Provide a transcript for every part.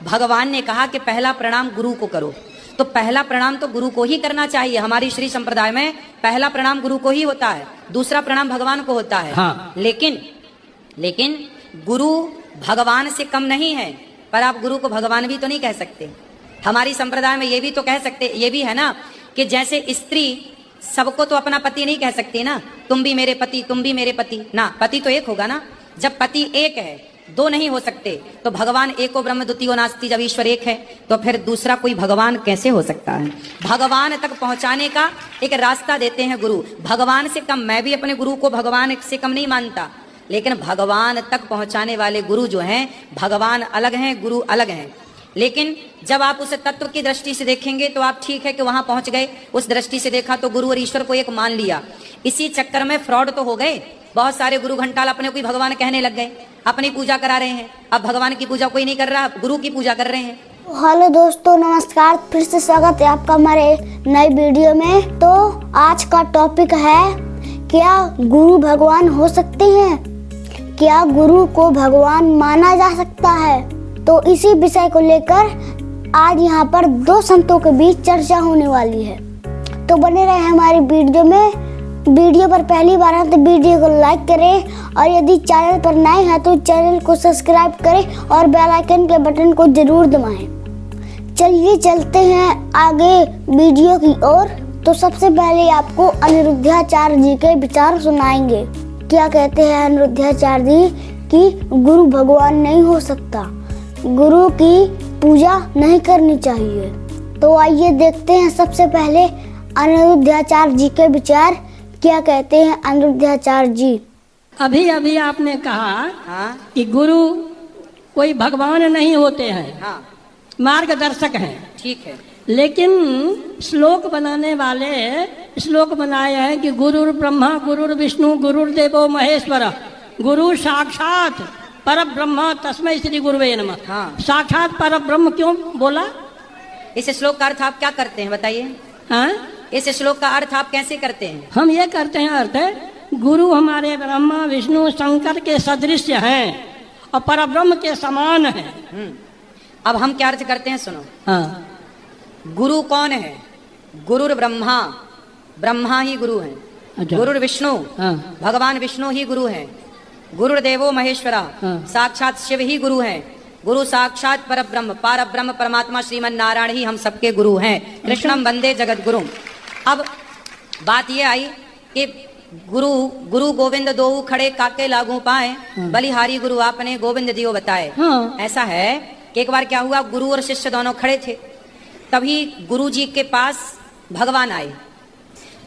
भगवान ने कहा कि पहला प्रणाम गुरु को करो, तो पहला प्रणाम तो गुरु को ही करना चाहिए। हमारी श्री संप्रदाय में पहला प्रणाम गुरु को ही होता है, दूसरा प्रणाम भगवान को होता है। हाँ। लेकिन गुरु भगवान से कम नहीं है, पर आप गुरु को भगवान भी तो नहीं कह सकते। हमारी संप्रदाय में ये भी तो कह सकते, ये भी है ना कि जैसे स्त्री सबको तो अपना पति नहीं कह सकती ना, तुम भी मेरे पति, तुम भी मेरे पति ना, पति तो एक होगा ना। जब पति एक है, दो नहीं हो सकते, तो भगवान एको ब्रह्म द्वितीयो नास्ति, जब ईश्वर एक है तो फिर दूसरा कोई भगवान कैसे हो सकता है। भगवान तक पहुंचाने का एक रास्ता देते हैं गुरु। भगवान से कम, मैं भी अपने गुरु को भगवान से कम नहीं मानता, लेकिन भगवान तक पहुंचाने वाले गुरु जो हैं, भगवान अलग हैं, गुरु अलग हैं। लेकिन जब आप उस तत्व की दृष्टि से देखेंगे तो आप ठीक है कि वहां पहुंच गए, उस दृष्टि से देखा तो गुरु और ईश्वर को एक मान लिया। इसी चक्कर में फ्रॉड तो हो गए, बहुत सारे गुरु घंटाल अपने को ही भगवान कहने लग गए, अपनी पूजा करा रहे हैं। अब भगवान की पूजा कोई नहीं कर रहा, गुरु की पूजा कर रहे हैं। हेलो दोस्तों, नमस्कार, फिर से स्वागत है आपका हमारे नए वीडियो में। तो आज का टॉपिक है, क्या गुरु भगवान हो सकते हैं, क्या गुरु को भगवान माना जा सकता है। तो इसी विषय को लेकर आज यहाँ पर दो संतों के बीच चर्चा होने वाली है, तो बने रहे हमारी वीडियो में। वीडियो पर पहली बार है तो वीडियो को लाइक करें, और यदि चैनल पर नए हैं तो चैनल को सब्सक्राइब करें और बेल आइकन के बटन को जरूर दबाएं। चलिए चलते हैं आगे वीडियो की ओर। तो सबसे पहले आपको अनिरुद्धाचार्य जी के विचार सुनाएंगे। क्या कहते हैं अनिरुद्धाचार्य जी कि गुरु भगवान नहीं हो सकता, गुरु की पूजा नहीं करनी चाहिए। तो आइए देखते हैं सबसे पहले अनिरुद्धाचार्य जी के विचार। क्या कहते हैं अनिरुद्धाचार्य जी। अभी अभी आपने कहा हाँ, कि गुरु कोई भगवान नहीं होते हैं, हाँ, मार्गदर्शक हैं। ठीक है। लेकिन श्लोक बनाने वाले श्लोक बनाए हैं कि गुरुर ब्रह्मा गुरुर विष्णु गुरुर्देवो महेश्वर गुरु साक्षात पर ब्रह्म तस्मै श्री गुरुवे नमः। हाँ। साक्षात पर ब्रह्म क्यों बोला? इस श्लोक का अर्थ आप क्या करते हैं बताइए। हाँ? इस श्लोक का अर्थ आप कैसे करते हैं? हम ये करते हैं, अर्थ गुरु हमारे ब्रह्मा विष्णु शंकर के सदृश हैं और पर ब्रह्म के समान हैं। अब हम क्या अर्थ करते हैं, सुनो। हाँ। गुरु कौन है? गुरुर ब्रह्मा, ब्रह्मा ही गुरु हैं। अच्छा। गुरुर विष्णु, हाँ। भगवान विष्णु ही गुरु हैं। गुरुर्देवो महेश्वरा, हाँ। साक्षात शिव ही गुरु हैं। गुरु साक्षात परब्रह्म, पारब्रह्म परमात्मा श्रीमन नारायण ही हम सबके गुरु हैं। कृष्णम वंदे जगत गुरु। अब बात ये आई कि गुरु गोविंद दो खड़े काके लागू पाए, बलिहारी गुरु आपने गोविंद दियो बताए। हाँ। ऐसा है कि एक बार क्या हुआ, गुरु और शिष्य दोनों खड़े थे, तभी गुरु जी के पास भगवान आए।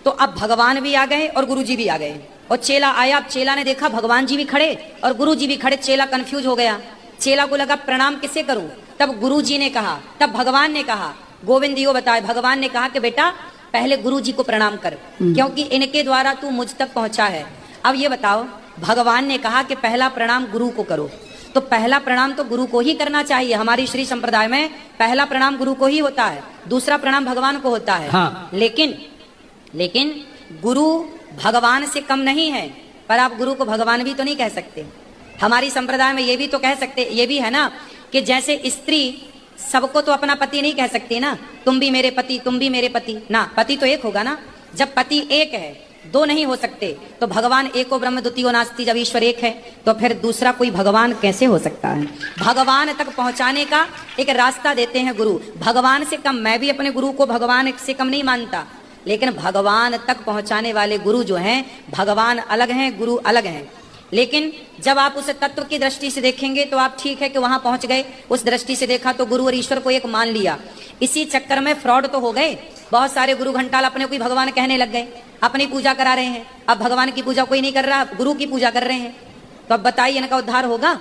तो अब भगवान भी आ गए और गुरु जी भी आ गए, और चेला आया। अब चेला ने देखा भगवान जी भी खड़े और गुरु जी भी खड़े, चेला कंफ्यूज हो गया। चेला को लगा प्रणाम किसे करूं। तब गुरु जी ने कहा, तब भगवान ने कहा, गोविंद दियो बताए, भगवान ने कहा कि बेटा पहले गुरु जी को प्रणाम कर, क्योंकि इनके द्वारा तू मुझ तक पहुंचा है। अब ये बताओ, भगवान ने कहा कि पहला प्रणाम गुरु को करो, तो पहला प्रणाम तो गुरु को ही करना चाहिए। हमारी श्री संप्रदाय में पहला प्रणाम गुरु को ही होता है, दूसरा प्रणाम भगवान को होता है। हाँ। लेकिन गुरु भगवान से कम नहीं है, पर आप गुरु को भगवान भी तो नहीं कह सकते। हमारी संप्रदाय में ये भी तो कह सकते, ये भी है ना कि जैसे स्त्री सबको तो अपना पति नहीं कह सकती ना, तुम भी मेरे पति, तुम भी मेरे पति ना, पति तो एक होगा ना। जब पति एक है, दो नहीं हो सकते, तो भगवान एको ब्रह्म द्वितीयो नास्ति, जब ईश्वर एक है तो फिर दूसरा कोई भगवान कैसे हो सकता है। भगवान तक पहुंचाने का एक रास्ता देते हैं गुरु। भगवान से कम, मैं भी अपने गुरु को भगवान से कम नहीं मानता, लेकिन भगवान तक पहुंचाने वाले गुरु जो हैं, भगवान अलग हैं, गुरु अलग हैं। लेकिन जब आप उस तत्व की दृष्टि से देखेंगे तो आप ठीक है कि वहां पहुंच गए, उस दृष्टि से देखा तो गुरु और ईश्वर को एक मान लिया। इसी चक्कर में फ्रॉड तो हो गए, बहुत सारे गुरु घंटाल अपने को ही भगवान कहने लग गए, अपनी पूजा करा रहे हैं। अब भगवान की पूजा कोई नहीं कर रहा, गुरु की पूजा कर रहे हैं। तो अब बताइए इनका उद्धार होगा?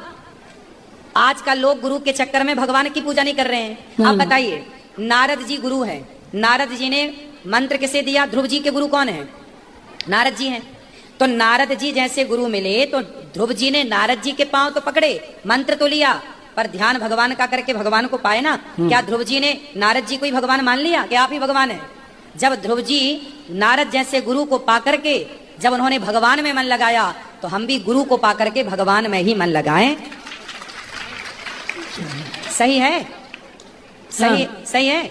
आजकल लोग गुरु के चक्कर में भगवान की पूजा नहीं कर रहे हैं। अब बताइए, नारद जी गुरु है, नारद जी ने मंत्र किसे दिया? ध्रुव जी के गुरु कौन है? नारद जी हैं। तो नारद जी जैसे गुरु मिले तो ध्रुव जी ने नारद जी के पांव तो पकड़े, मंत्र तो लिया, पर ध्यान भगवान का करके भगवान को पाए ना। क्या ध्रुव जी ने नारद जी को ही भगवान मान लिया कि आप ही भगवान है? जब ध्रुव जी नारद जैसे गुरु को पाकर के जब उन्होंने भगवान में मन लगाया, तो हम भी गुरु को पाकर के भगवान में ही मन लगाएं। सही है। सही है।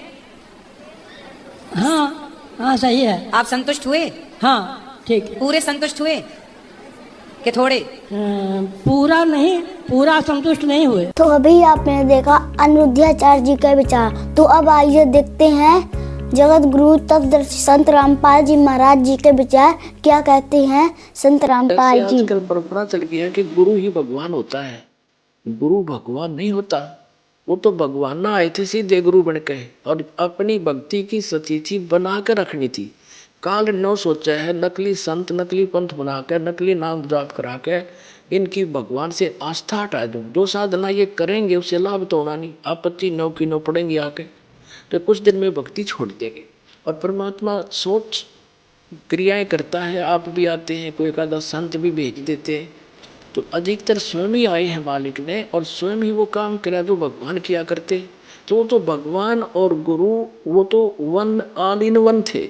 हाँ हाँ सही है। आप संतुष्ट हुए? हाँ ठीक है। पूरे संतुष्ट हुए कि थोड़े? पूरा नहीं, पूरा संतुष्ट नहीं हुए। तो अभी आपने देखा अनिरुद्धाचार्य जी के विचार। तो अब आइए देखते हैं जगत गुरु तत्वदर्शी संत रामपाल जी महाराज जी के विचार क्या कहते हैं। संत रामपाल जी। आजकल परंपरा चल गई है कि गुरु ही भगवान होता है। गुरु भगवान नहीं होता, वो तो भगवान ना आए थे सीधे गुरु बन के, और अपनी भक्ति की सतीथि बना कर रखनी थी। काल न सोचा है नकली संत नकली पंथ बना कर नकली नाम जाप करा के इनकी भगवान से आस्था हटा दो। जो साधना ये करेंगे उससे लाभ तो होना नहीं, आपत्ति नौ की नौ पड़ेंगी आके, तो कुछ दिन में भक्ति छोड़ देंगे। और परमात्मा सोच क्रियाएं करता है। आप भी आते हैं, कोई एकादा संत भी भेज देते हैं, तो अधिकतर स्वयं ही आए हैं मालिक ने, और स्वयं ही वो काम करा जो भगवान किया करते। तो भगवान और गुरु वो तो वन ऑल इन वन थे,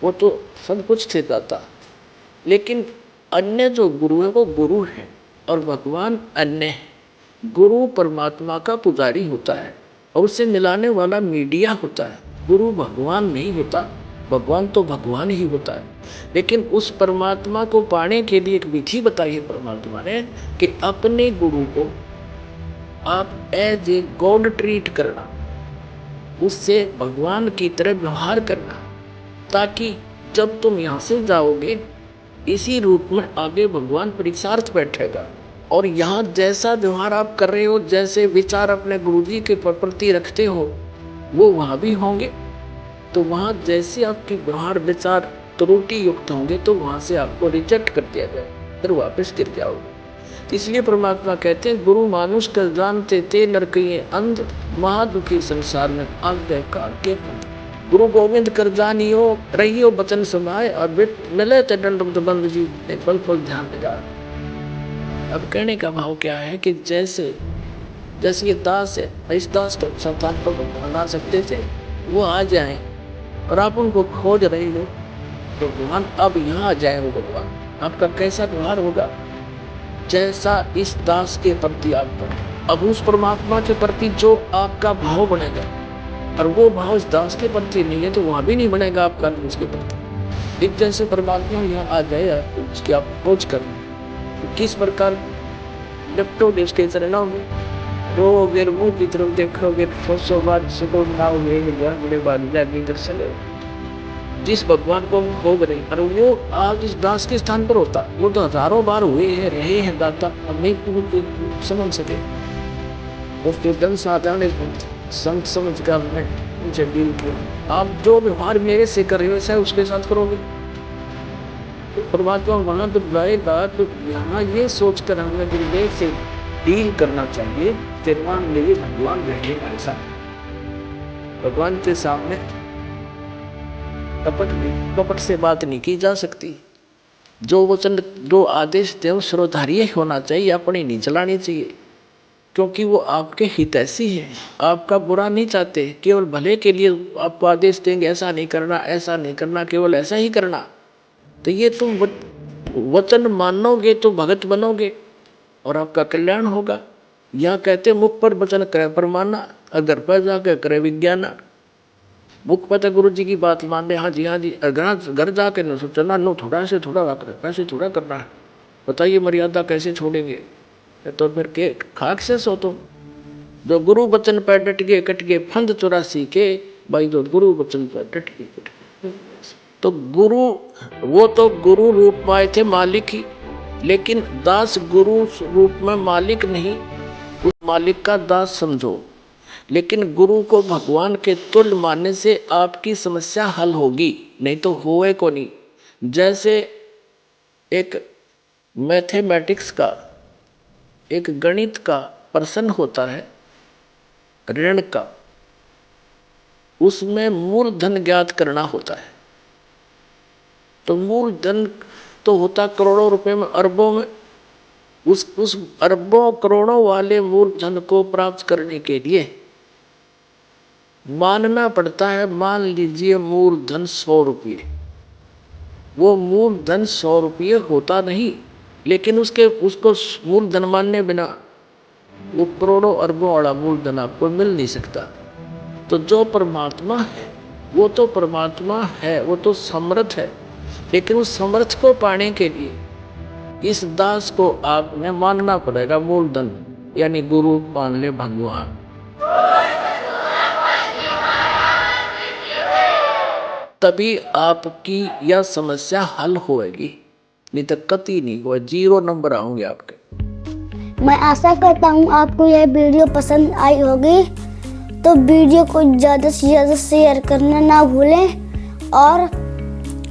वो तो सब कुछ थे दाता। लेकिन अन्य जो गुरु है वो गुरु है और भगवान अन्य है। गुरु परमात्मा का पुजारी होता है और उससे मिलाने वाला मीडिया होता है। गुरु भगवान नहीं होता, भगवान तो भगवान ही होता है। लेकिन उस परमात्मा को पाने के लिए एक विधि बताई है परमात्मा ने कि अपने गुरु को आप एज ए गॉड ट्रीट करना, उससे भगवान की तरह व्यवहार करना, ताकि जब तुम यहाँ से जाओगे इसी रूप में आगे भगवान परीक्षार्थ बैठेगा। और यहाँ जैसा व्यवहार आप कर रहे हो, जैसे विचार अपने गुरुजी के प्रति रखते हो, वो वहाँ भी होंगे। तो वहाँ जैसे आपके व्यवहार विचार त्रुटि युक्त होंगे तो वहाँ से आपको रिजेक्ट कर दिया जाए, फिर वापस गिर जाओगे। इसलिए परमात्मा कहते हैं गुरु मानुष कर जानते ते नरकिए अंध महादुखी संसार में आज्ञा काल के बंद। गुरु गोविंद कर जानियो रहियो बचन समाए और मिले ते दंड बंद जी पल पल ध्यान लगा। अब कहने का भाव क्या है कि जैसे ये दास है, इस दास को संतान को बना सकते थे, वो आ जाए और आप उनको खोज रहे हो तो भगवान अब यहाँ आ जाए। वो भगवान आपका कैसा व्यवहार होगा, जैसा इस दास के प्रति आपका, अब उस परमात्मा के प्रति जो आपका भाव बनेगा, और वो भाव इस दास के प्रति नहीं है तो वहाँ भी नहीं बनेगा आपका उसके प्रति। एक जैसे परमात्मा यहाँ आ जाए उसकी आप खोज कर किस प्रकार निपटोगे उसके चरणों में, रोगे मुंह की तरफ देखोगे, जिस भगवान को भोग रहे और वो आज इस दास के स्थान पर होता, वो तो हजारों बार हुए हैं रहे हैं दाता, अब नहीं समझ सके। उसके जन साधारण संत समझ कर मुझे डील किया। आप जो व्यवहार मेरे से कर रहे हो ऐसा उसके साथ करोगे। परमात्मा वहां तो बुलाएगा तो यहाँ ये सोच कर हमें दिल से डील करना चाहिए। निर्माण में भगवान बैठेगा, ऐसा भगवान के सामने कपट से बात नहीं की जा सकती। जो वचन जो आदेश देव श्रोधार्य होना चाहिए, अपनी नहीं चलानी चाहिए, क्योंकि वो आपके हितैषी है, आपका बुरा नहीं चाहते, केवल भले के लिए आपको आदेश देंगे ऐसा नहीं करना ऐसा नहीं करना, केवल ऐसा ही करना। तो ये तुम वचन मानोगे तो भगत बनोगे और आपका कल्याण होगा। यहाँ कहते मुख पर वचन करे परमाना, अगर पर जाकर करे विज्ञाना। मुख पर तो गुरु जी की बात मान ले, हाँ जी, घर जाके न सोचना नो थोड़ा से थोड़ा पैसे थोड़ा करना है, बताइए मर्यादा कैसे छोड़ेंगे। तो फिर के खाक से सो तुम जो गुरु वचन पर डट गए कट गए फंद 84 के भाई, जो गुरु वचन पर डट गए। तो गुरु वो तो गुरु रूप में आए थे मालिक ही, लेकिन दास गुरु रूप में मालिक नहीं, उस मालिक का दास समझो। लेकिन गुरु को भगवान के तुल्य मानने से आपकी समस्या हल होगी, नहीं तो होए को नहीं। जैसे एक मैथमेटिक्स का एक गणित का प्रश्न होता है ऋण का, उसमें मूलधन ज्ञात करना होता है। तो मूलधन तो होता करोड़ों रुपए में, अरबों में। उस अरबों करोड़ों वाले मूलधन को प्राप्त करने के लिए मानना पड़ता है, मान लीजिए मूलधन 100 रुपये। वो मूलधन 100 रुपये होता नहीं, लेकिन उसको मूलधन मानने बिना वो करोड़ों अरबों वाला मूलधन आपको मिल नहीं सकता। तो जो परमात्मा है वो तो परमात्मा है, वो तो समर्थ है, लेकिन उस समर्थ को पाने के लिए इस दास को आपने मानना पड़ेगा मूलधन, यानी गुरु मान ले भगवान। तभी आपकी यह समस्या हल होएगी, नहीं तो कतई नहीं हुआ, 0 नंबर आऊंगे आपके। मैं आशा करता हूँ आपको यह वीडियो पसंद आई होगी, तो वीडियो को ज़्यादा से ज़्यादा शेयर करना ना भूलें और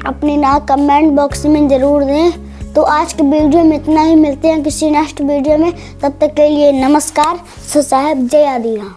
अपनी ना कमेंट बॉक्स में ज़रूर दें। तो आज के वीडियो में इतना ही, मिलते हैं किसी नेक्स्ट वीडियो में। तब तक के लिए नमस्कार। सत साहेब, जय आदि राम।